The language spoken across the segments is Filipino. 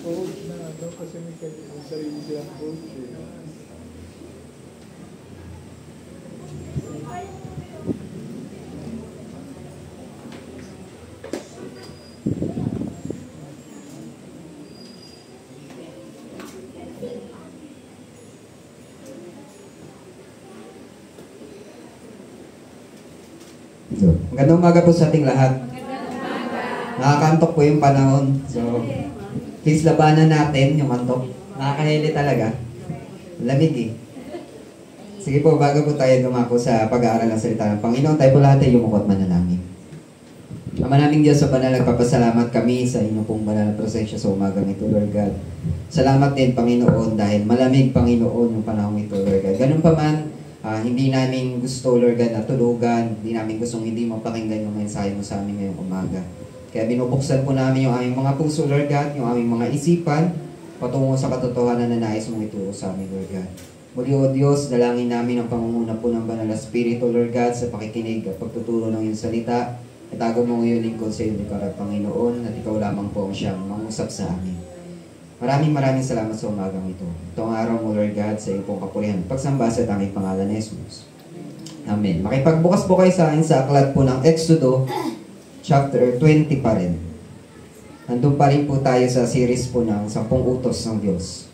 coach na ano, kasi may sarili silang coach eh. Magandang umaga po sa ating lahat. Nakakantok po yung panahon. So, please labanan natin yung antok. Nakakahili talaga. Lamig eh. Sige po, bago po tayo dumako sa pag-aaral ng salita ng Panginoon, tayo po lahat ay lumukot manalangin. Ama naming Diyos sa banal, nagpapasalamat kami sa inyong pong banal na presensya sa umagang ito, Lord God. Salamat din, Panginoon, dahil malamig, Panginoon, yung panahon ito, Lord God. Ganun pa man, hindi namin gusto, Lord God, na tulugan. Hindi namin gustong hindi mapakinggan yung mensahe mo sa amin ngayong umaga. Kaya binubuksan po namin yung aming mga puso, Lord God, yung aming mga isipan, patungo sa katotohanan na nais mong ituro sa amin, Lord God. Muli, O Diyos, dalangin namin ang pangunguna po ng Banal na Espiritu, Lord God, sa pakikinig at pagtuturo ng iyong salita. Itago mo ngayon lingkod sa iyong likod at Panginoon, at ikaw lamang po ang siyang mangusap sa amin. Maraming salamat sa umagang ito. Itong araw mo, Lord God, sa iyong pong kapurihan. Pagsamba sa tanging pangalan ni Jesus. Amen. Makipagbukas po kayo sa akin sa aklat po ng Exodo, chapter 20 pa rin. Nandun pa rin po tayo sa series po ng 10 utos ng Diyos.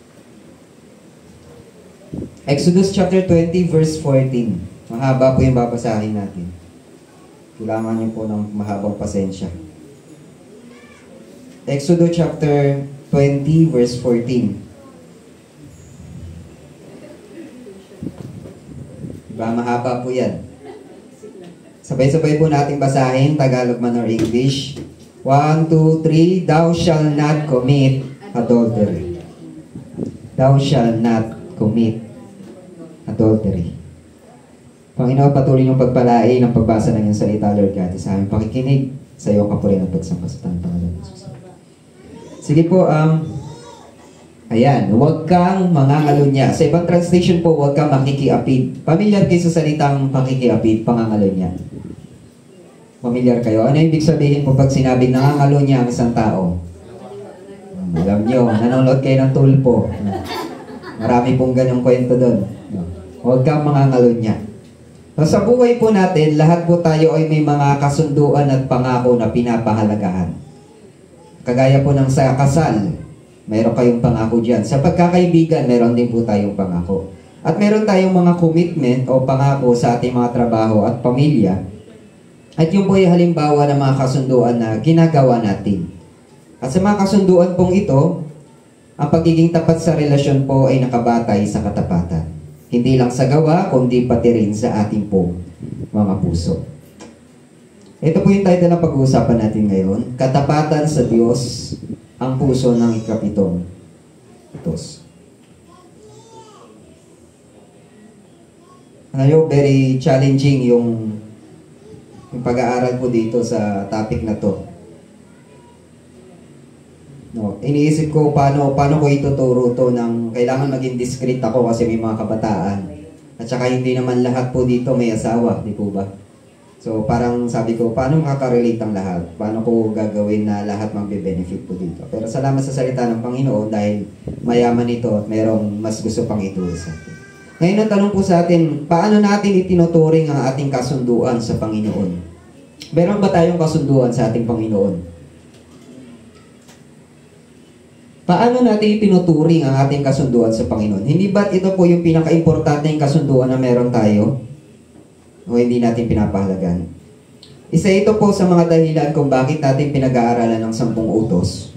Exodus chapter 20, verse 14. Mahaba po yung babasahin natin. Kailangan niyo po ng mahabang pasensya. Exodus chapter 20 verse 14. Diba, mahaba po yan. Sabay-sabay po natin basahin, Tagalog man or English. 1, 2, 3. Thou shall not commit adultery. Thou shall not commit adultery. Panginoon, patuloy niyong pagpalain ang pagbasa ng iyong salita, Lord God, sa aming pakikinig sa iyong kapurihan at pagsamba sa pangalan ng Jesus. Sige po, ayan, huwag kang mangangalunya. Sa ibang translation po, huwag kang makikiapid. Pamilyar kayo sa salitang pakikiapid, pangangalunya. Pamilyar kayo. Ano ibig sabihin po pag sinabing nangangalunya ang isang tao? Alam nyo, nanonood kayo ng tulpo. Marami pong ganyang kwento doon. Huwag kang mangangalunya. Sa buhay po natin, lahat po tayo ay may mga kasunduan at pangako na pinapahalagahan. Kagaya po ng sa kasal, mayroon kayong pangako dyan. Sa pagkakaibigan, mayroon din po tayong pangako. At mayroon tayong mga commitment o pangako sa ating mga trabaho at pamilya. At yung po ay halimbawa ng mga kasunduan na ginagawa natin. At sa mga kasunduan pong ito, ang pagiging tapat sa relasyon po ay nakabatay sa katapatan. Hindi lang sa gawa, kundi pati rin sa ating pong mga puso. Ito po yung title na pag-uusapan natin ngayon. Katapatan sa Diyos, ang puso ng ikapitong utos. Ngayon, very challenging yung pag-aaral po dito sa topic na to. No, iniisip ko paano ko ituturo to ng kailangan maging discreet ako kasi may mga kabataan. At saka hindi naman lahat po dito may asawa, di po ba? So parang sabi ko, paano makaka-relate ang lahat? Paano ko gagawin na lahat magbe-benefit po dito? Pero salamat sa salita ng Panginoon dahil mayaman ito at merong mas gusto pang ituro sa atin. Ngayon ang tanong po sa atin, paano natin itinuturing ang ating kasunduan sa Panginoon? Meron ba tayong kasunduan sa ating Panginoon? Paano natin itinuturing ang ating kasunduan sa Panginoon? Hindi ba't ito po yung pinaka-importanteng kasunduan na meron tayo? O hindi natin pinapahalagan? Isa ito po sa mga dahilan kung bakit natin pinag-aaralan ng 10 utos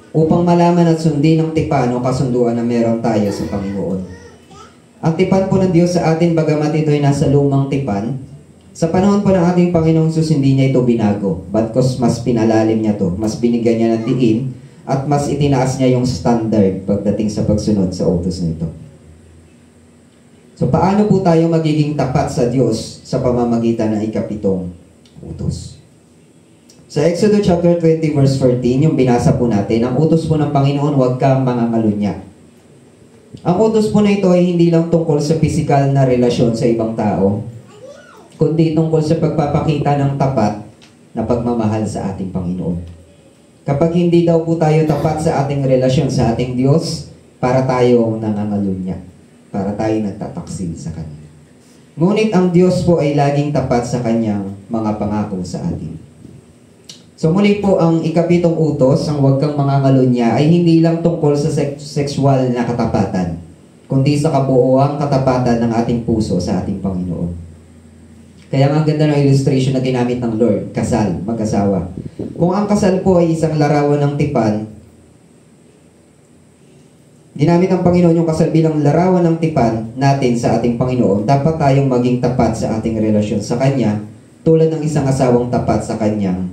upang malaman at sundin ng tipan o kasunduan na meron tayo sa Panginoon. Ang tipan po ng Diyos sa atin, bagamat ito ay nasa lumang tipan, sa panahon po ng ating Panginoong Jesus, hindi niya ito binago. But mas pinalalim niya to, mas binigyan niya ng diin, at mas itinaas niya yung standard pagdating sa pagsunod sa utos na ito. So, paano po tayo magiging tapat sa Diyos sa pamamagitan ng ikapitong utos? Sa Exodus chapter 20 verse 14, yung binasa po natin, ang utos po ng Panginoon, huwag kang mangangalunya. Ang utos po na ito ay hindi lang tungkol sa physical na relasyon sa ibang tao, kundi tungkol sa pagpapakita ng tapat na pagmamahal sa ating Panginoon. Kapag hindi daw po tayo tapat sa ating relasyon sa ating Diyos, para tayong nangangalunya, para tayo nagtataksil sa Kanya. Ngunit ang Diyos po ay laging tapat sa Kanyang mga pangako sa atin. So muli po, ang ikapitong utos, ang huwag kang mangangalunya, ay hindi lang tungkol sa sexual na katapatan, kundi sa kabuuang katapatan ng ating puso sa ating Panginoon. Kaya ang ganda ng illustration na ginamit ng Lord, kasal, mag-asawa. Kung ang kasal po ay isang larawan ng tipan, ginamit ng Panginoon yung kasal bilang larawan ng tipan natin sa ating Panginoon, dapat tayong maging tapat sa ating relasyon sa Kanya, tulad ng isang asawang tapat sa kanyang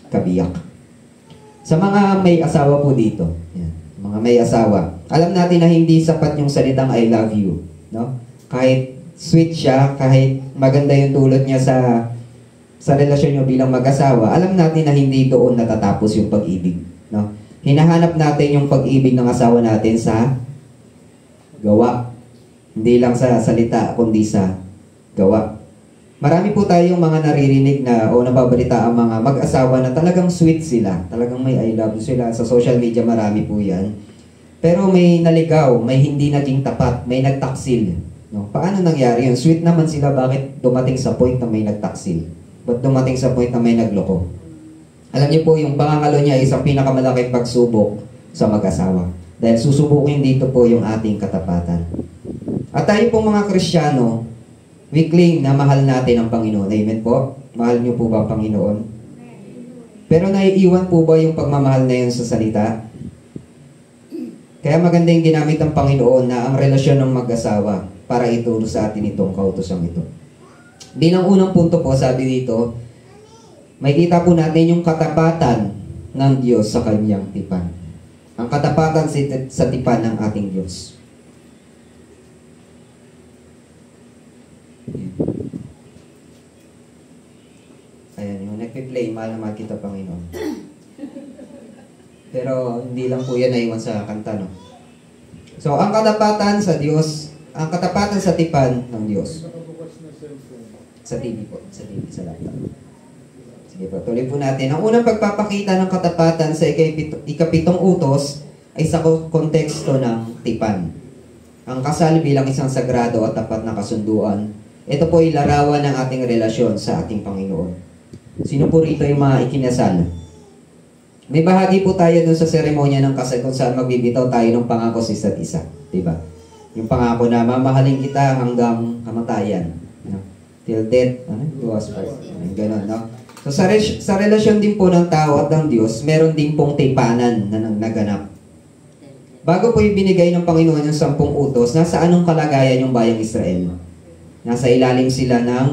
kabiyak. Sa mga may asawa po dito, yan, mga may asawa, alam natin na hindi sapat yung salitang I love you. No? Kahit sweet siya, kahit maganda yung dulot niya sa relasyon nyo bilang mag-asawa, alam natin na hindi doon natatapos yung pag-ibig. No? Hinahanap natin yung pag-ibig ng asawa natin sa gawa. Hindi lang sa salita, kundi sa gawa. Marami po tayong mga naririnig na o nababalita ang mga mag-asawa na talagang sweet sila. Talagang may I love you sila. Sa social media marami po yan. Pero may naligaw, may hindi naging tapat, may nagtaksil. No? Paano nangyari yun? Sweet naman sila, bakit dumating sa point na may nagtaksil? Ba't dumating sa point na may nagloko? Alam niyo po, yung pangangalo niya ay isang pinakamalaking pagsubok sa mag-asawa. Dahil susubukin dito po yung ating katapatan. At tayo po mga Kristiyano, we claim na mahal natin ang Panginoon. Amen po? Mahal niyo po ba ang Panginoon? Pero naiiwan po ba yung pagmamahal na yun sa salita? Kaya maganda yung ginamit ng Panginoon na ang relasyon ng mag-asawa para ituro sa atin itong kautosang ito. Bilang unang punto po, sabi dito, may kita po natin yung katapatan ng Diyos sa Kanyang tipan. Ang katapatan sa tipan ng ating Diyos. Ayan, yung nagpi-play, mahal na makita Panginoon. Pero hindi lang po yan naiwan sa kanta, no? So, ang katapatan sa Diyos, ang katapatan sa tipan ng Diyos. Sa TV po, sa TV, sa laptop. Sige po, tuloy po natin. Ang unang pagpapakita ng katapatan sa ikapitong utos ay sa konteksto ng tipan. Ang kasal bilang isang sagrado at tapat na kasunduan. Ito po ay larawan ng ating relasyon sa ating Panginoon. Sino po rito yung mga ikinasal? May bahagi po tayo dun sa seremonya ng kasal kung saan magbibitaw tayo ng pangako sa isa't isa. Diba? Yung pangako na mamahalin kita hanggang kamatayan. No? Till death, do us part. Ganon, no? So sa relasyon din po ng tao at ng Diyos, meron din pong tipanan na naganap. Bago po ibinigay ng Panginoon yung 10 utos, nasa anong kalagayan yung bayang Israel? Nasa ilalim sila ng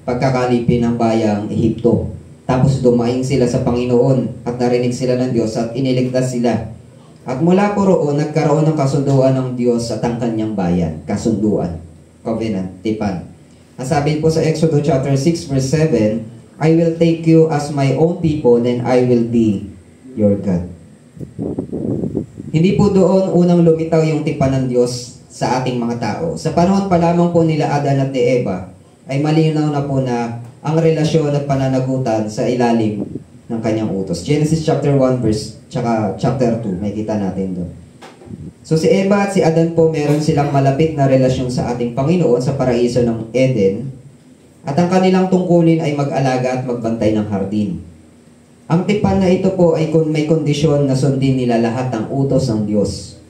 pagkakalipin ng bayang Ehipto. Tapos dumaing sila sa Panginoon at narinig sila ng Diyos at iniligtas sila. At mula po roon, nagkaroon ng kasunduan ng Diyos at ang kanyang bayan. Kasunduan. Covenant. Tipan. Nasabi po sa Exodus chapter 6 verse 7, I will take you as my own people and I will be your God. Hindi po doon unang lumitaw yung tipan ng Diyos sa ating mga tao. Sa panahon pa lamang po nila Adan at ni Eva, ay malinaw na po na ang relasyon at pananagutan sa ilalim ng kanyang utos. Genesis chapter 1 verse, tsaka chapter 2, may kita natin doon. So si Eva at si Adan po, meron silang malapit na relasyon sa ating Panginoon sa paraiso ng Eden. At ang kanilang tungkulin ay mag-alaga at magbantay ng hardin. Ang tipan na ito po ay may kondisyon na sundin nila lahat ng utos ng Diyos.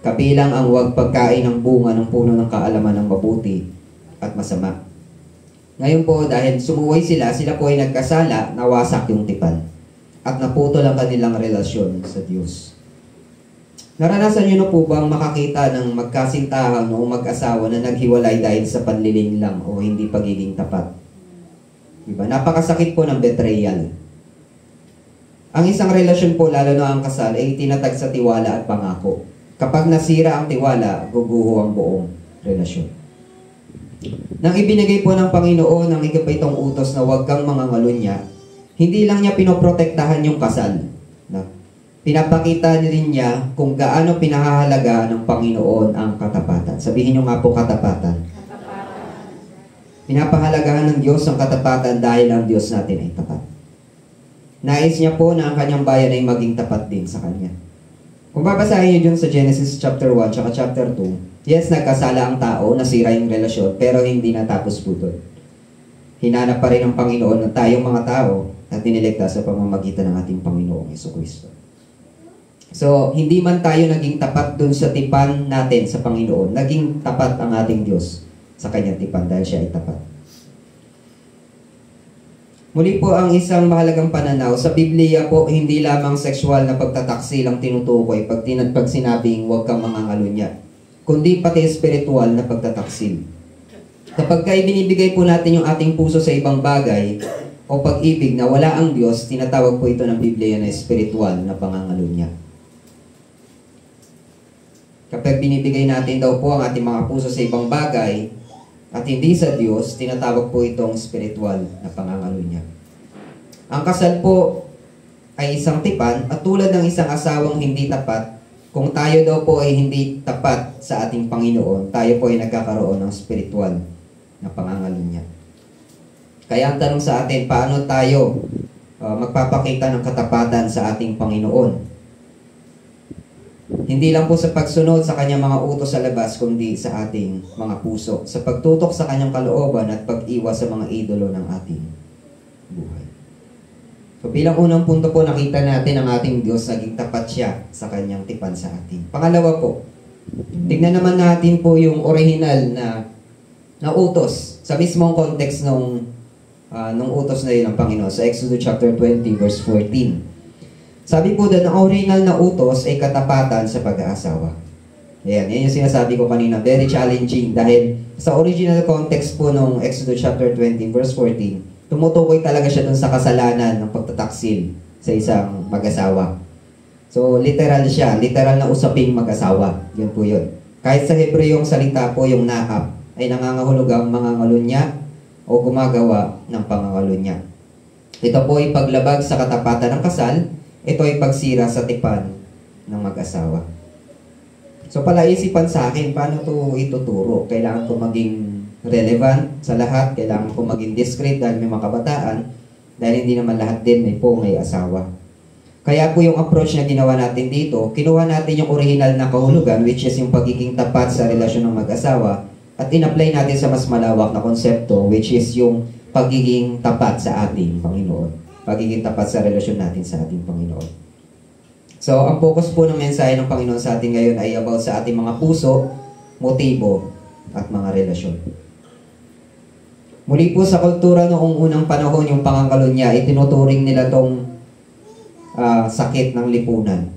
Kabilang ang huwag pagkain ng bunga ng puno ng kaalaman ng mabuti at masama. Ngayon po, dahil sumuway sila po ay nagkasala, nawasak yung tipan. At naputol ang kanilang relasyon sa Diyos. Naranasan niyo na po bang makakita ng magkasintahan o mag-asawa na naghiwalay dahil sa panliling lang o hindi pagiging tapat? Diba? Napakasakit po ng betrayal. Ang isang relasyon po, lalo na ang kasal, ay tinatag sa tiwala at pangako. Kapag nasira ang tiwala, guguho ang buong relasyon. Nang ibinigay po ng Panginoon ang ikapitong utos na huwag kang mangangalunya, hindi lang niya pinoprotektahan yung kasal. No? Pinapakita rin niya kung gaano pinahahalaga ng Panginoon ang katapatan. Sabihin niyo nga po katapatan. Pinapahalagahan ng Diyos ang katapatan dahil ang Diyos natin ay tapat. Nais niya po na ang kanyang bayan ay maging tapat din sa kanya. Kung babasahin niyo dun sa Genesis chapter 1 tsaka chapter 2, yes, nagkasala ang tao, nasira yung relasyon, pero hindi natapos po doon. Hinanap pa rin ng Panginoon na tayong mga tao at diniligtas sa pamamagitan ng ating Panginoong Jesucristo. So, hindi man tayo naging tapat dun sa tipan natin sa Panginoon, naging tapat ang ating Diyos sa kanyang tipan dahil siya ay tapat. Muli po ang isang mahalagang pananaw. Sa Biblia po, hindi lamang sexual na pagtataksil ang tinutukoy pag sinabing huwag kang mangangalunya, kundi pati spiritual na pagtataksil. Kapag binibigay po natin yung ating puso sa ibang bagay o pag-ibig na wala ang Diyos, tinatawag po ito ng Biblia na spiritual na pangangalunya. Kapag binibigay natin daw po ang ating mga puso sa ibang bagay at hindi sa Diyos, tinatawag po itong spiritual na pangangalunya. Ang kasal po ay isang tipan at tulad ng isang asawang hindi tapat, kung tayo daw po ay hindi tapat sa ating Panginoon, tayo po ay nagkakaroon ng spiritual na pangangalunya. Kaya ang tanong sa atin, paano tayo magpapakita ng katapatan sa ating Panginoon? Hindi lang po sa pagsunod sa kanyang mga utos sa labas, kundi sa ating mga puso, sa pagtutok sa kanyang kalooban at pag-iwas sa mga idolo ng ating buhay. So bilang unang punto po, nakita natin ang ating Diyos, naging tapat siya sa kanyang tipan sa atin. Pangalawa po, tignan naman natin po yung original na utos sa mismong context nung utos na yun ng Panginoon sa Exodus chapter 20 verse 14. Sabi po doon, ang original na utos ay katapatan sa pag-aasawa. Yan yung sinasabi ko kanina, very challenging dahil sa original context po ng Exodus chapter 20 verse 14, tumutukoy talaga siya doon sa kasalanan ng pagtataksil sa isang mag-asawa. So literal siya, literal na usaping mag-asawa. Yun po yun. Kahit sa Hebreyong salita po yung naap ay nangangahulugang mangangalunya o gumagawa ng pangangalunya. Ito po ay paglabag sa katapatan ng kasal. Ito ay pagsira sa tipan ng mag-asawa. So palaisipan sa akin, paano ito ituturo? Kailangan ko maging relevant sa lahat, kailangan ko maging discreet dahil may mga kabataan, dahil hindi naman lahat din may asawa. Kaya po yung approach na ginawa natin dito, kinuha natin yung original na kahulugan, which is yung pagiging tapat sa relasyon ng mag-asawa, at in-apply natin sa mas malawak na konsepto, which is yung pagiging tapat sa ating Panginoon. Pagiging tapat sa relasyon natin sa ating Panginoon. So, ang focus po ng mensahe ng Panginoon sa atin ngayon ay about sa ating mga puso, motibo, at mga relasyon. Muli po sa kultura noong unang panahon, yung pangangalunya, itinuturing nila tong sakit ng lipunan.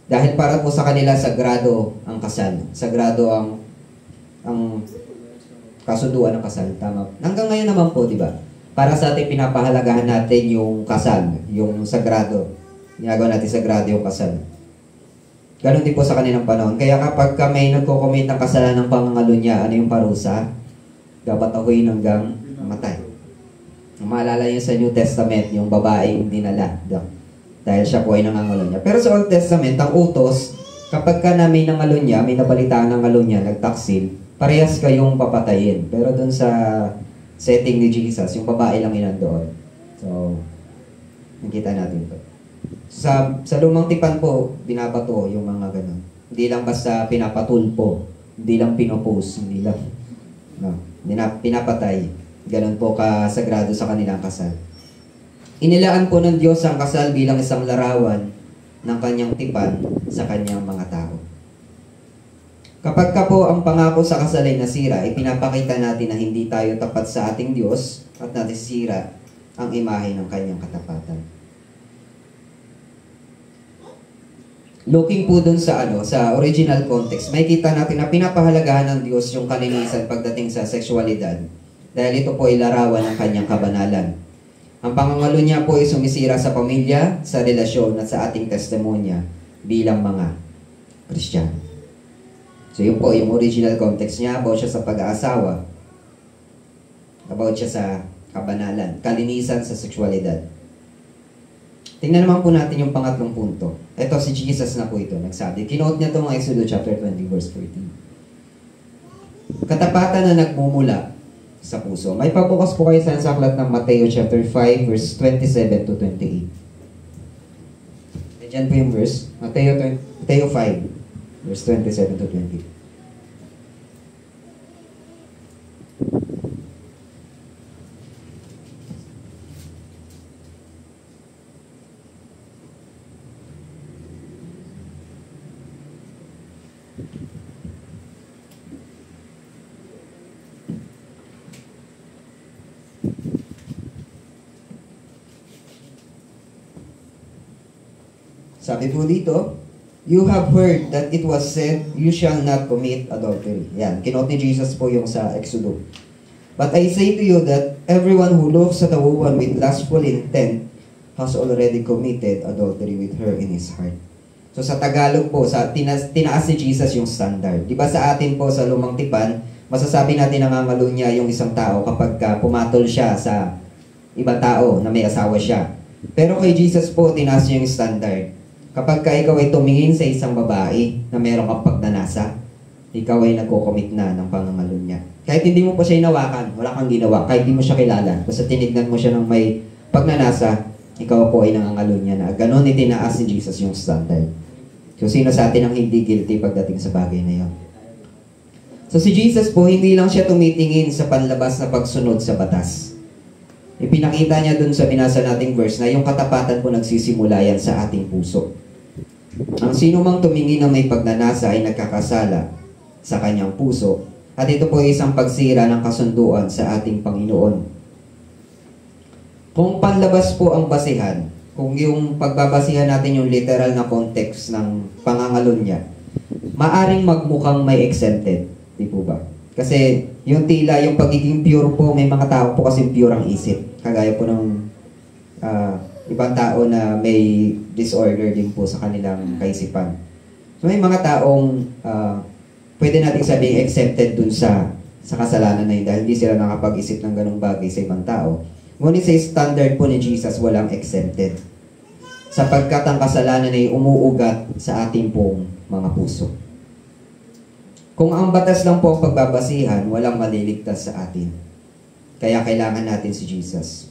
Dahil para po sa kanila, sagrado ang kasal. Sagrado ang kasunduan ng kasal, tama. Hanggang ngayon naman po, di ba? Para sa ating pinapahalagahan natin yung kasal, yung sagrado. Ginagawa natin sagrado yung kasal. Ganon din po sa kanilang panahon. Kaya kapag may nagko-commit ng kasalanan ng pangangalunya, ano yung parusa? Dapat ahuin hanggang mamatay. Maalala niyo sa New Testament, yung babaeng dinala. Dahil siya po ay nangangalunya. Pero sa Old Testament, ang utos, kapag ka na may nangalunya, may nabalitaan ng nangalunya, nagtaksil, parehas kayong papatayin. Pero dun sa setting ni Jesus, yung babae lang yun doon. So, nakita natin ito. Sa lumang tipan po, binabato yung mga ganun. Hindi lang basta pinapatulpo, hindi lang pinopose, hindi lang pinapatay. Ganun po kasagrado sa kanilang kasal. Inilaan po ng Diyos ang kasal bilang isang larawan ng kanyang tipan sa kanyang mga tao. Kapag ka po ang pangako sa kasal ay nasira, ipinapakita natin na hindi tayo tapat sa ating Diyos at nasisira ang imahe ng kanyang katapatan. Looking po dun sa original context, may kita natin na pinapahalagahan ng Diyos yung kalinisan pagdating sa sexualidad dahil ito po ay larawan ng kanyang kabanalan. Ang pangangalunya po ay sumisira sa pamilya, sa relasyon at sa ating testimonya bilang mga Kristiyano. So yun po, yung original context niya, about siya sa pag-aasawa, about siya sa kabanalan, kalinisan sa sexualidad. Tingnan naman po natin yung pangatlong punto. Ito, si Jesus na po ito, nagsabi. Kinote niya itong Exodus chapter 20, verse 14. Katapatan na nagmumula sa puso. May pabukas po kayo sa aklat ng Mateo chapter 5 verse 27 to 28. Diyan po yung verse. Mateo 5 verse 27 to 28. Sabi po dito, you have heard that it was said, you shall not commit adultery. Yan, kinot ni Jesus po yung sa Exodus. But I say to you that everyone who looks at a woman with lustful intent has already committed adultery with her in his heart. So sa Tagalog po, tinaas ni Jesus yung standard. Di ba sa atin po sa Lumang Tipan, masasabi natin nangangalo niya yung isang tao kapag pumatol siya sa ibang tao na may asawa siya. Pero kay Jesus po, tinaas niya yung standard. Kapag ikaw ay tumingin sa isang babae na meron kang pagnanasa, ikaw ay nagko-commit na ng pangangalo niya. Kahit hindi mo pa siya inawakan, wala kang ginawa, kahit hindi mo siya kilala, basta tinignan mo siya ng may pagnanasa, ikaw po ay nangangalo niya na. Ganon itinaas ni Jesus yung standard. So sino sa atin ang hindi guilty pagdating sa bagay na yun? So si Jesus po, hindi lang siya tumitingin sa panlabas na pagsunod sa batas. Ipinakita niya dun sa binasa nating verse na yung katapatan po nagsisimula yan sa ating puso. Ang sino mang tumingin na may pagnanasa ay nagkakasala sa kanyang puso, at ito po ay isang pagsira ng kasunduan sa ating Panginoon. Kung panlabas po ang basihan, kung yung pagbabasihan natin yung literal na context ng pangangalon niya, maaring magmukhang may exempted, di po ba? Kasi yung tila, yung pagiging pure po, may mga tao po kasi pure ang isip. Kagaya po ng ibang tao na may disorder din po sa kanilang kaisipan. So may mga taong pwede nating sabihin accepted dun sa kasalanan na yun dahil hindi sila nakapag-isip ng ganung bagay sa ibang tao. Ngunit sa standard po ni Jesus, walang exempted. Sapagkat ang kasalanan ay umuugat sa ating pong mga puso. Kung ang batas lang po ang pagbabasihan, walang maliligtas sa atin. Kaya kailangan natin si Jesus.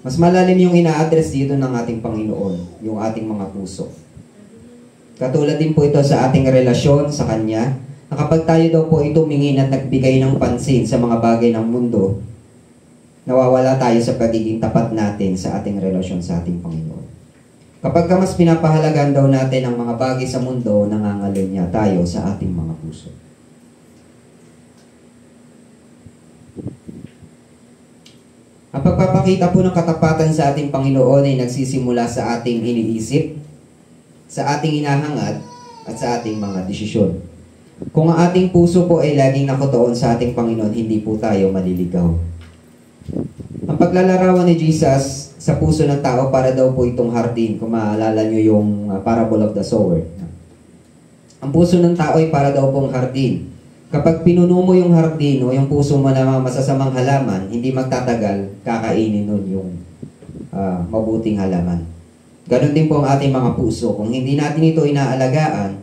Mas malalim yung ina-address dito ng ating Panginoon, yung ating mga puso. Katulad din po ito sa ating relasyon sa Kanya, na kapag tayo daw po tumingin at nagbigay ng pansin sa mga bagay ng mundo, nawawala tayo sa pagiging tapat natin sa ating relasyon sa ating Panginoon. Kapag mas pinapahalagan daw natin ang mga bagay sa mundo, nangangalun niya tayo sa ating mga puso. Ang pagpapakita po ng katapatan sa ating Panginoon ay nagsisimula sa ating iniisip, sa ating inahangad, at sa ating mga desisyon. Kung ang ating puso po ay laging nakatuon sa ating Panginoon, hindi po tayo maliligaw. Ang paglalarawan ni Jesus sa puso ng tao para daw po itong hardin, kung maalala nyo yung parable of the sower. Ang puso ng tao ay para daw pong hardin. Kapag pinuno mo yung hardin o yung puso mo na mga masasamang halaman, hindi magtatagal, kakainin nun yung mabuting halaman. Ganon din po ang ating mga puso. Kung hindi natin ito inaalagaan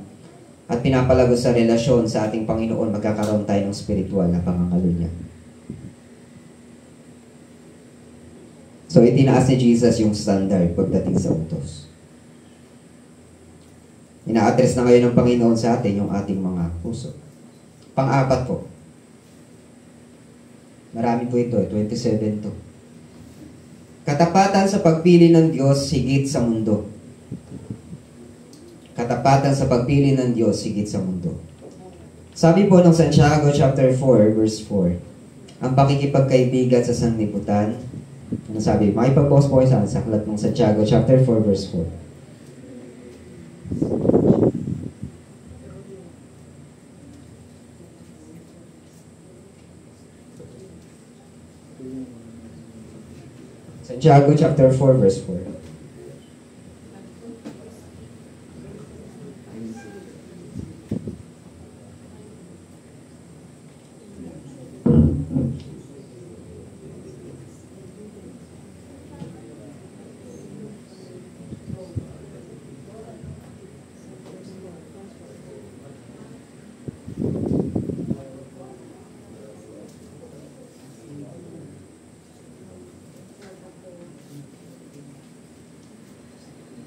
at pinapalago sa relasyon sa ating Panginoon, magkakaroon tayo ng spiritual na pangangalo niya. So, itinaas ni Jesus yung standard pagdating sa utos. Ina-address na ngayon ng Panginoon sa atin yung ating mga puso. Pang-apat po. Marami po ito, 27 to. Katapatan sa pagpili ng Diyos higit sa mundo. Katapatan sa pagpili ng Diyos higit sa mundo. Sabi po ng Santiago chapter 4 verse 4, ang pakikipagkaibigan sa sanlibutan. Ano sabi? Makipag-pause po kayo sa aklat ng Santiago chapter 4 verse 4. Santiago chapter 4 verse 4.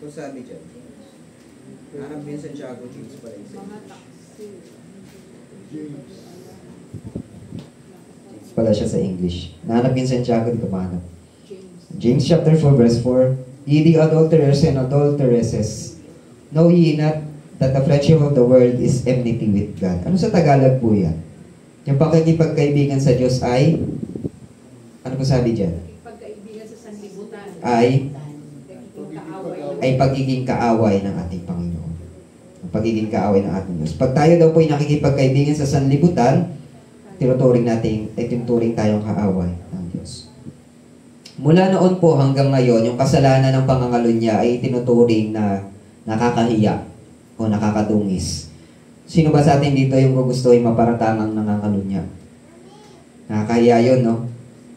Ito sabi dyan. Hanap mo yung Santiago James pala yung James. James pala siya sa English. Nahanap yung Santiago, di ko mahanap. James chapter 4 verse 4. Ye the adulterers and adulteresses, know ye not that the friendship of the world is enmity with God. Ano sa Tagalog po yan? Yung pakikipagkaibigan sa Diyos ay, ano po sabi dyan? Pagkaibigan sa sanlibutan. Ay Pagiging kaaway. pagiging kaaway ng ating Panginoon. Ang pagiging kaaway ng ating Diyos. Pag tayo daw po ay nakikipagkaibigan sa sanlibutan, tinuturing tayong kaaway ng Diyos. Mula noon po hanggang ngayon, yung kasalanan ng pangangalunya ay tinuturing na nakakahiya o nakakadungis. Sino ba sa atin dito yung gugustuhin maparatangang nangangalunya? Nakakahiya yun, no?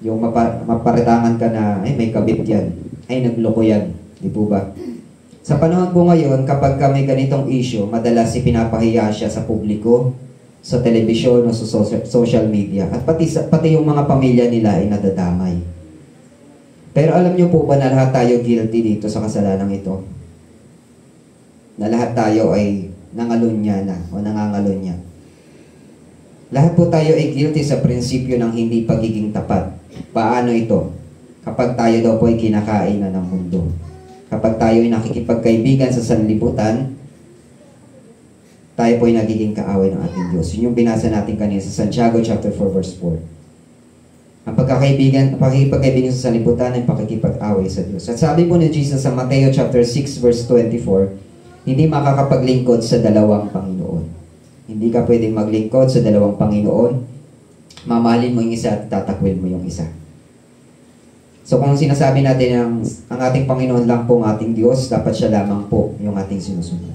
Yung maparatangan ka na, ay may kabit yan, ay nagloko yan. Di po ba? Sa panahon po ngayon, kapag may ganitong issue, madalas ipinapahiya siya sa publiko, sa telebisyon o sa social media. At pati yung mga pamilya nila ay nadadamay. Pero alam niyo po ba na lahat tayo guilty dito sa kasalanang ito? Na lahat tayo ay nangalunya na o nangangalunya. Lahat po tayo ay guilty sa prinsipyo ng hindi pagiging tapat. Paano ito? Kapag tayo daw po ay kinakain na ng mundo. Kapag tayo ay nakikipagkaibigan sa sanlibutan, tayo po ay nagiging kaaway ng ating Diyos. Yun yung binasa natin kanina sa Santiago chapter 4 verse 4. Ang pakikipagkaibigan sa sanlibutan ay pakikipag-away sa Diyos. At sabi po ni Jesus sa Mateo chapter 6 verse 24, hindi makakapaglingkod sa dalawang Panginoon. Hindi ka pwedeng maglingkod sa dalawang Panginoon. Mamahalin mo yung isa at tatakwil mo yung isa. So kung sinasabi natin ang ating Panginoon lang po ang ating Diyos, dapat siya lamang po yung ating sinusunod.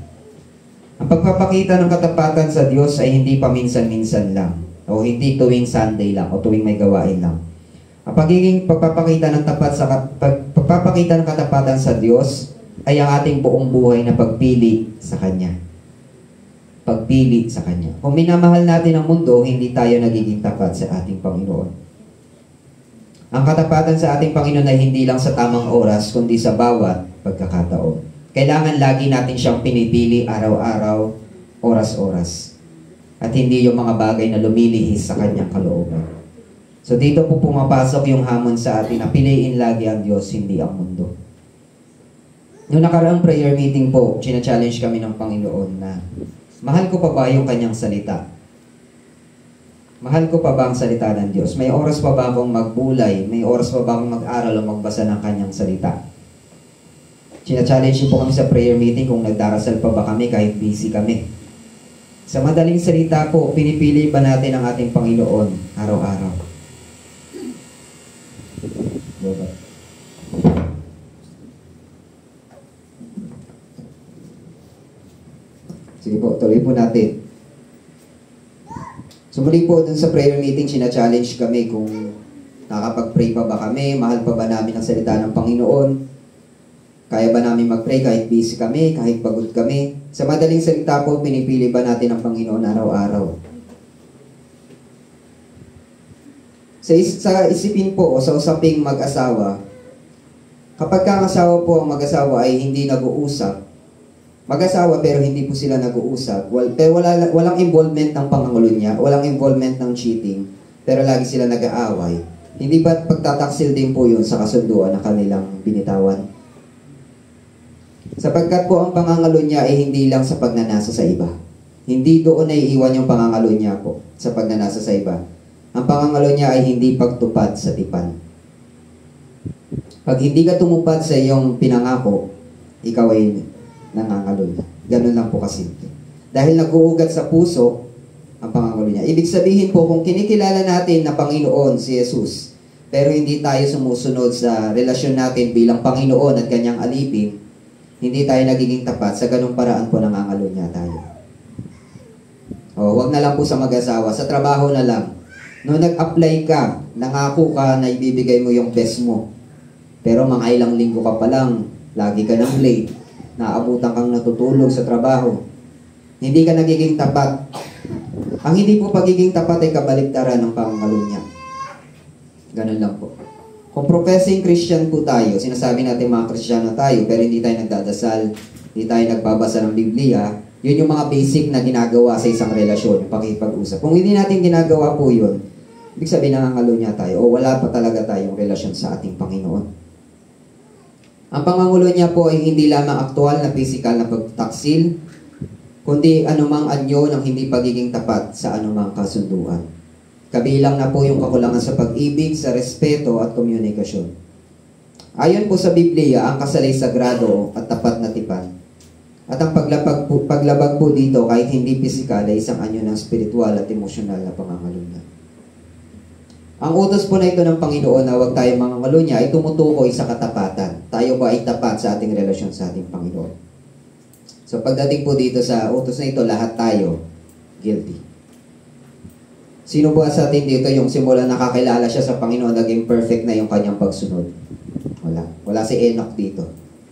Ang pagpapakita ng katapatan sa Diyos ay hindi paminsan-minsan lang, o hindi tuwing Sunday lang, o tuwing may gawain lang. Ang pagpapakita ng katapatan sa Diyos ay ang ating buong buhay na pagpili sa Kanya. Pagpili sa Kanya. Kung minamahal natin ang mundo, hindi tayo nagiging tapat sa ating Panginoon. Ang katapatan sa ating Panginoon ay hindi lang sa tamang oras, kundi sa bawat pagkakataon. Kailangan lagi natin siyang pinipili araw-araw, oras-oras. At hindi yung mga bagay na lumilihis sa kanyang kalooban. So dito po pumapasok yung hamon sa atin na piliin lagi ang Diyos, hindi ang mundo. Noong nakaraang prayer meeting po, challenge kami ng Panginoon na mahal ko pa ba yung kanyang salita? Mahal ko pa ba ang salita ng Diyos? May oras pa ba akong magbulay? May oras pa ba akong mag-aral o magbasa ng kanyang salita? Challenge po kami sa prayer meeting kung nagdarasal pa ba kami kahit busy kami. Sa madaling salita po, pinipili ba natin ang ating Panginoon araw-araw? Sige po, tuloy po natin. So muli po dun sa prayer meeting, challenge kami kung nakakapag-pray pa ba kami, mahal pa ba namin ang salita ng Panginoon, kaya ba namin mag-pray kahit busy kami, kahit pagod kami. Sa madaling salita po, pinipili ba natin ang Panginoon araw-araw? Sa isipin po o sa usaping mag-asawa, kapag ang asawa po ang mag-asawa ay hindi nag-uusap, mag-asawa pero hindi po sila nag-uusap, pero walang involvement ng pangangalunya, walang involvement ng cheating, pero lagi sila nag-aaway, hindi ba pagtataksil din po yun sa kasunduan na kanilang binitawan? Sapagkat po ang pangangalunya ay hindi lang sa pagnanasa sa iba. Hindi doon ay iwan yung pangangalunya po sa pagnanasa sa iba. Ang pangangalunya ay hindi pagtupad sa tipan. Pag hindi ka tumupad sa iyong pinangako, ikaw ay nangangalunya. Ganun lang po kasimple. Dahil nag-uugat sa puso ang pangangalunya. Ibig sabihin po, kung kinikilala natin na Panginoon si Jesus, pero hindi tayo sumusunod sa relasyon natin bilang Panginoon at kanyang alipin, hindi tayo nagiging tapat, sa ganung paraan po nangangalunya tayo. O, wag na lang po sa mag-asawa, sa trabaho na lang. Noong nag-apply ka, nangako ka na ibibigay mo yung best mo. Pero mga ilang linggo ka pa lang, lagi ka nang late, naabutan kang natutulog sa trabaho. Hindi ka nagiging tapat. Ang hindi po pagiging tapat ay kabaligtaran ng pangangalunya. Ganun lang po. Kung professing Christian po tayo, sinasabi natin mga Kristiyano tayo, pero hindi tayo nagdadasal, hindi tayo nagbabasa ng Biblia, yun yung mga basic na ginagawa sa isang relasyon, yung pakikipag-usap. Kung hindi natin ginagawa po yun, ibig sabihin nangangalunya tayo o wala pa talaga tayong relasyon sa ating Panginoon. Ang pangangulo niya po ay hindi lamang aktual na physical na pagtaksil, kundi anumang anyo ng hindi pagiging tapat sa anumang kasunduan. Kabilang na po yung kakulangan sa pag-ibig, sa respeto at komunikasyon. Ayon po sa Biblia, ang kasal ay sagrado at tapat na tipan. At ang paglabag po dito kahit hindi pisikal ay isang anyo ng spiritual at emosyonal na pangangalunya. Ang utos po na ito ng Panginoon na huwag tayong mangangalunya ay tumutukoy sa katapatan. Tayo ba ay tapat sa ating relasyon sa ating Panginoon? So pagdating po dito sa utos na ito, lahat tayo guilty. Sino ba sa atin dito yung simula nakakilala siya sa Panginoon, naging perfect na yung kanyang pagsunod? Wala. Wala si Enoch dito.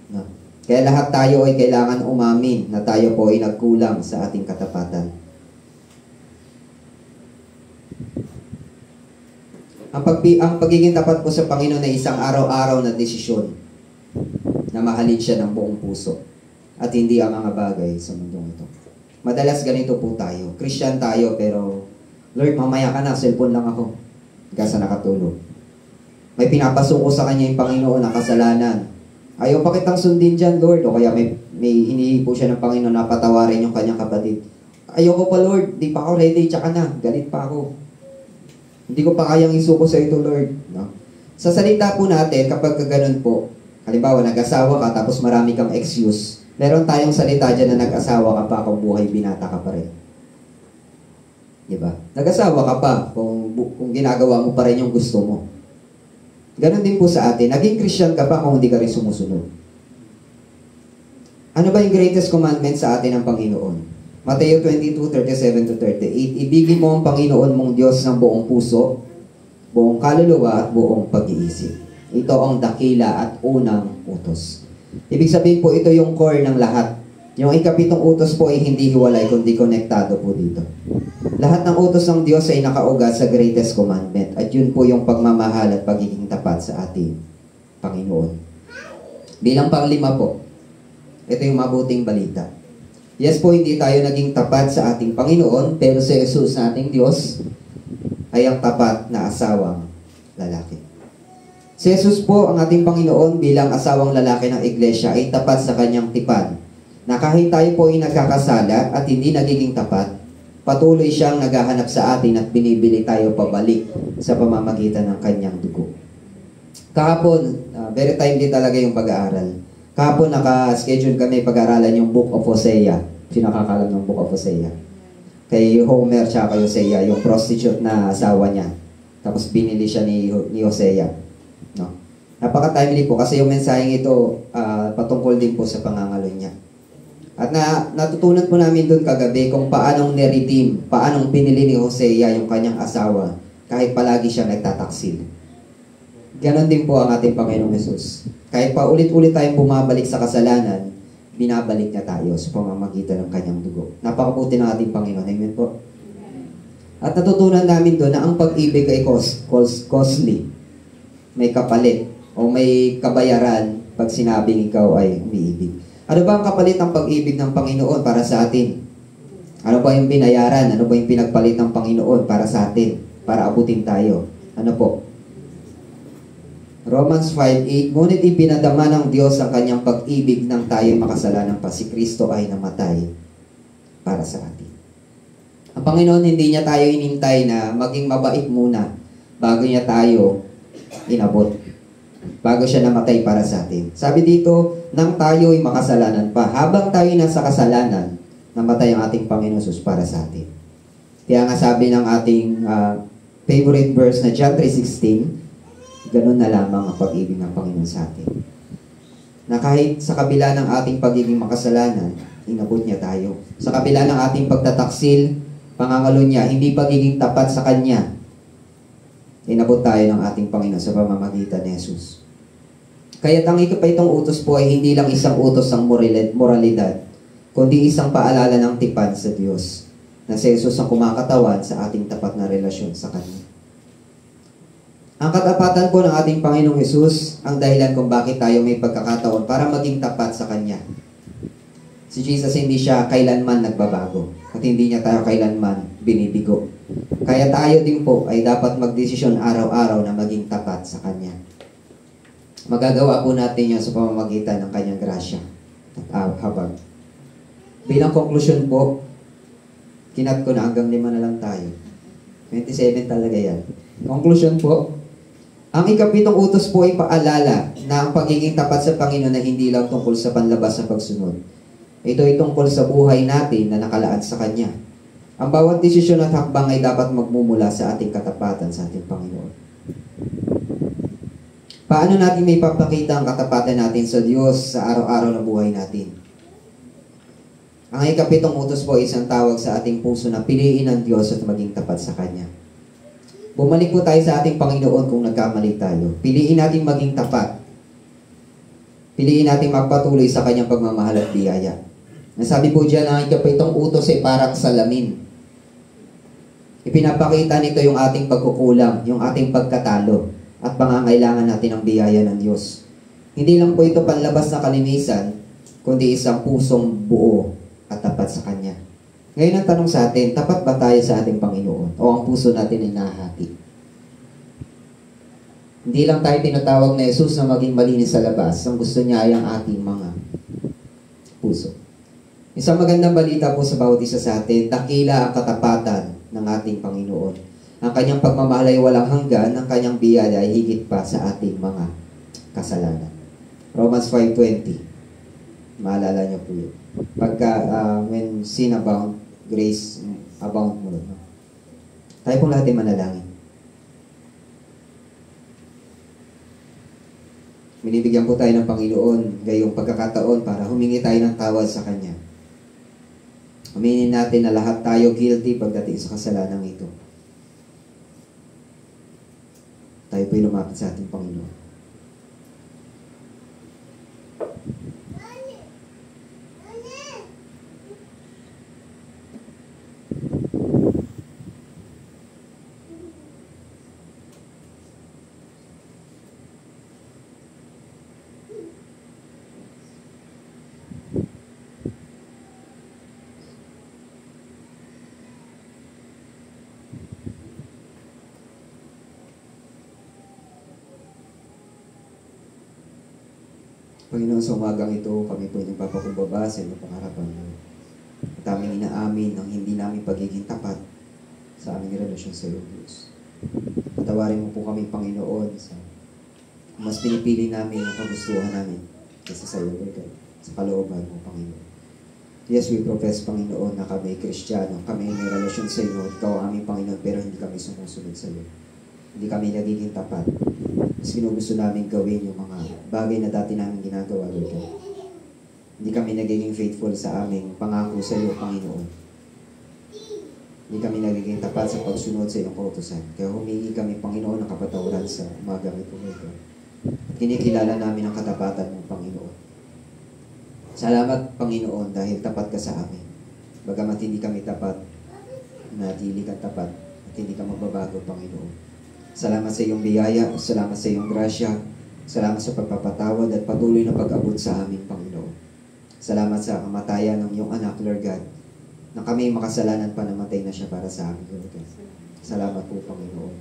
No? Kaya lahat tayo ay kailangan umamin na tayo po ay nagkulang sa ating katapatan. Ang pagiging tapat po sa Panginoon ay isang araw-araw na desisyon na mahalin siya ng buong puso at hindi ang mga bagay sa mundong ito. Madalas ganito po tayo. Christian tayo pero, Lord, mamaya ka na, cellphone lang ako. Hanggang sa nakatulog. May pinapasuko sa kanya yung Panginoon na kasalanan. Ayaw pa kitang sundin dyan, Lord. O kaya may hinihipo siya ng Panginoon na patawarin yung kanyang kapatid. Ayaw ko pa, Lord. Di pa ako ready. Tsaka na. Galit pa ako. Hindi ko pa kayang isuko sa ito, Lord. No? Sa salita po natin, kapag ganun po, halimbawa, nag-asawa ka tapos marami kang excuse, meron tayong salita dyan na nag-asawa ka pa kung buhay binata ka pa rin. Diba? Nag-asawa ka pa kung ginagawa mo pa rin yung gusto mo. Ganon din po sa atin. Naging Christian ka pa kung hindi ka rin sumusunod. Ano ba yung greatest commandment sa atin ng Panginoon? Mateo 22:37-38. Ibigin mo ang Panginoon mong Diyos ng buong puso, buong kaluluwa at buong pag-iisip. Ito ang dakila at unang utos. Ibig sabihin po ito yung core ng lahat. Yung ikapitong utos po ay hindi hiwalay kundi konektado po dito. Lahat ng utos ng Diyos ay nakaugat sa greatest commandment at yun po yung pagmamahal at pagiging tapat sa ating Panginoon. Bilang panglima po, ito yung mabuting balita. Yes po, hindi tayo naging tapat sa ating Panginoon, pero si Jesus na ating Diyos ay ang tapat na asawang lalaki. Si Jesus po ang ating Panginoon bilang asawang lalaki ng iglesia ay tapat sa kanyang tipan na kahit tayo po ay nagkakasala at hindi nagiging tapat, patuloy siyang naghahanap sa atin at binibili tayo pabalik sa pamamagitan ng kanyang dugo. Kahapon, very timely talaga yung pag-aaral. Kahapon naka-schedule kami pag-aaralan yung Book of Hosea. Sino nakakalam ng Book of Hosea? Kay Homer tsaka kay Hosea, yung prostitute na asawa niya. Tapos binili siya ni Hosea. No? Napaka-timely po kasi yung mensaheng ito patungkol din po sa pangangalonya. At natutunan po namin doon kagabi kung paanong niredeem, paanong pinili ni Hosea yung kanyang asawa kahit palagi siya nagtataksil. Ganon din po ang ating Panginoong Jesus. Kahit pa ulit-ulit tayong bumabalik sa kasalanan, binabalik niya tayo sa pamamagitan ng kanyang dugo. Napakabuti ng ating Panginoon. Amen po. At natutunan namin doon na ang pag-ibig ay costly. May kapalit o may kabayaran pag sinabing ikaw ay umiibig. Ano ba ang kapalit ng pag-ibig ng Panginoon para sa atin? Ano ba yung binayaran? Ano ba yung pinagpalit ng Panginoon para sa atin? Para abutin tayo. Ano po? Romans 5:8, ngunit ipinadama ng Diyos ang kanyang pag-ibig nang tayo makasalanan pa. Si Kristo ay namatay para sa atin. Ang Panginoon hindi niya tayo inintay na maging mabait muna bago niya tayo inabot. Bago siya namatay para sa atin. Sabi dito, nang tayo ay makasalanan pa. Habang tayo nasa kasalanan, namatay ang ating Panginoon Jesus para sa atin. Kaya nga sabi ng ating favorite verse na John 3:16, ganun na lamang ang pag-ibig ng Panginoon sa atin. Na kahit sa kabila ng ating pagiging makasalanan, inabot niya tayo. Sa kabila ng ating pagtataksil, pangangalo niya, hindi pagiging tapat sa Kanya, inabot tayo ng ating Panginoon sa pamamagitan ni Jesus. Kaya ang ikapitong utos po ay hindi lang isang utos ng moralidad, kundi isang paalala ng tipan sa Diyos, na si Jesus ang kumakatawan sa ating tapat na relasyon sa Kanya. Ang katapatan po ng ating Panginoong Hesus ang dahilan kung bakit tayo may pagkakataon para maging tapat sa Kanya. Si Jesus hindi siya kailanman nagbabago at hindi niya tayo kailanman binibigo. Kaya tayo din po ay dapat magdesisyon araw-araw na maging tapat sa Kanya. Magagawa po natin yan sa pamamagitan ng Kanyang grasya at habag. Bilang konklusyon po, kinat ko na hanggang 5 na lang tayo. 27 talaga yan. Conclusion po, ang ikapitong utos po ay paalala na ang pagiging tapat sa Panginoon na hindi lang tungkol sa panlabas na pagsunod. Ito ay tungkol sa buhay natin na nakalaan sa Kanya. Ang bawat desisyon at hakbang ay dapat magmumula sa ating katapatan sa ating Panginoon. Paano natin may papakita ang katapatan natin sa Diyos sa araw-araw na buhay natin? Ang ikapitong utos po ay isang tawag sa ating puso na piliin ang Diyos at maging tapat sa Kanya. Bumalik po tayo sa ating Panginoon kung nagkamali tayo. Piliin natin maging tapat. Piliin natin magpatuloy sa Kanyang pagmamahal at biyaya. Nasabi po dyan, ang ikapitong utos ay parang salamin. Ipinapakita nito yung ating pagkukulang, yung ating pagkatalo, at pangangailangan natin ng biyaya ng Diyos. Hindi lang po ito panlabas na kalinisan, kundi isang pusong buo at tapat sa Kanya. Ngayon ang tanong sa atin, tapat ba tayo sa ating Panginoon? O ang puso natin ay nahati? Hindi lang tayo tinatawag na Jesus na maging malinis sa labas. Ang gusto niya ay ang ating mga puso. Isang magandang balita po sa bawat isa sa atin, dakila ang katapatan ng ating Panginoon. Ang Kanyang pagmamahal ay walang hanggan, ang Kanyang biyaya ay higit pa sa ating mga kasalanan. Romans 5:20. Maalala niyo po yun. Pagka, when sin abound, grace abound more. No? Tayo pong lahat ay manalangin. Binibigyan po tayo ng Panginoon gayong pagkakataon para humingi tayo ng tawad sa Kanya. Aminin natin na lahat tayo guilty pagdating sa kasalanan ito. Tayo po'y lumapit sa ating Panginoon. Panginoon, sa umagang ito, kami po ay nagpapakumbaba sa iyong pangarapan. At aming inaamin ang hindi namin pagiging tapat sa aming relasyon sa iyo, Diyos. Patawarin mo po kami, Panginoon, sa mas pinipili namin ang kagustuhan namin kaysa sa iyo, Lord, sa kalooban mo, Panginoon. Yes, we profess, Panginoon, na kami Kristiyano, kami may relasyon sa iyo, ikaw ang aming Panginoon, pero hindi kami sumusunod sa iyo. Hindi kami nagiging tapat. Mas ginugusto namin gawin yung mga bagay na dati namin ginagawa, Lord. Hindi kami nagiging faithful sa aming pangako sa iyo, Panginoon. Hindi kami nagiging tapat sa pagsunod sa iyong kautusan. Kaya humingi kami, Panginoon, ng kapatawaran sa umagang ito, Lord. At kinikilala namin ang katapatan mo, Panginoon. Salamat, Panginoon, dahil tapat ka sa amin. Bagamat hindi kami tapat, natili ka tapat, at hindi ka magbabago, Panginoon. Salamat sa iyong biyaya, salamat sa iyong grasya, salamat sa pagpapatawad at patuloy na pag-abot sa aming Panginoon. Salamat sa kamatayan ng iyong anak, Lord God, na kami makasalanan pa namatay na siya para sa amin, Lord God. Salamat po, Panginoon.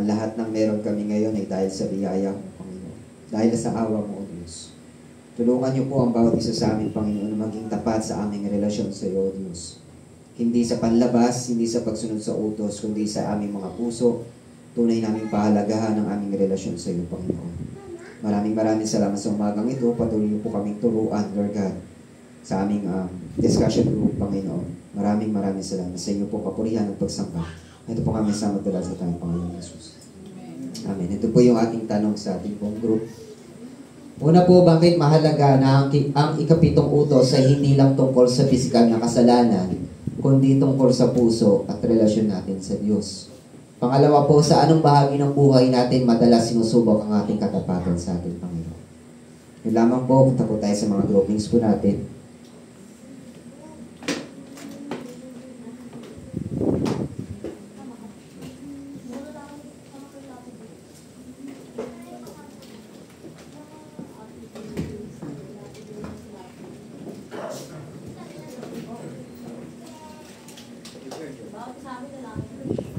Ang lahat ng meron kami ngayon ay dahil sa biyaya mo, Panginoon. Dahil sa awa mo, O Diyos. Tulungan niyo po ang bawat isa sa amin, Panginoon, na maging tapat sa aming relasyon sa iyo, O Diyos. Hindi sa panlabas, hindi sa pagsunod sa utos, kundi sa aming mga puso. Tunay naming pahalagahan ang aming relasyon sa iyo, Panginoon. Maraming salamat sa umagang ito. Patuloy niyo po kaming turuan, Lord God, sa aming discussion group, Panginoon. Maraming salamat sa inyo po, kapurihan at pagsamba. Ito po kami sa magdala sa tayong Panginoon Jesus. Amen. Ito po yung ating tanong sa ating pong group. Una po, bakit mahalaga na ang ikapitong utos ay hindi lang tungkol sa pisikal na kasalanan, kundi tungkol sa puso at relasyon natin sa Diyos? Pangalawa po, sa anong bahagi ng buhay natin madalas sinusubok ang ating katapatan sa ating Panginoon? Yun lamang po, punta po tayo sa mga groupings po natin. Bawat sa amin lalaki.